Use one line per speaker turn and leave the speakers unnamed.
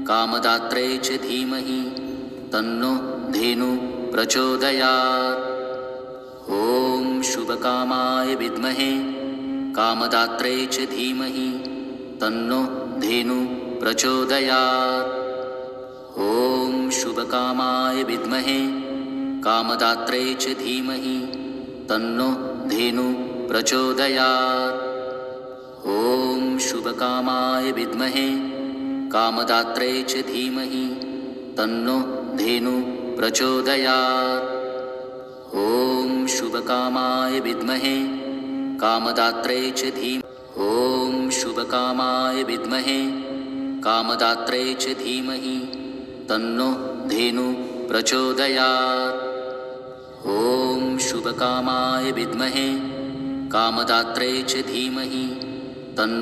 कामदात्रे च धीमहि तन्नो धेनु प्रचोदयात्। ॐ शुभकामाय विद्महे कामदात्रे च धीमहि तन्नो धेनु प्रचोदयात्। ॐ शुभकामाय विद्महे कामदात्रे च धीमहि तन्नो धेनु प्रचोदयात्। ॐ शुभकामाय विद्महे कामदात्रे च धीमहि तन्नो धेनु प्रचोदयात्। ॐ शुभकामाय विद्महे कामदात्रे च ॐ शुभकामाय विद्महे कामदात्रे च धीमहि तन्नो धेनु प्रचोदयात्। ॐ शुभकामाय विद्महे कामदात्रे च धीमहि तन्नो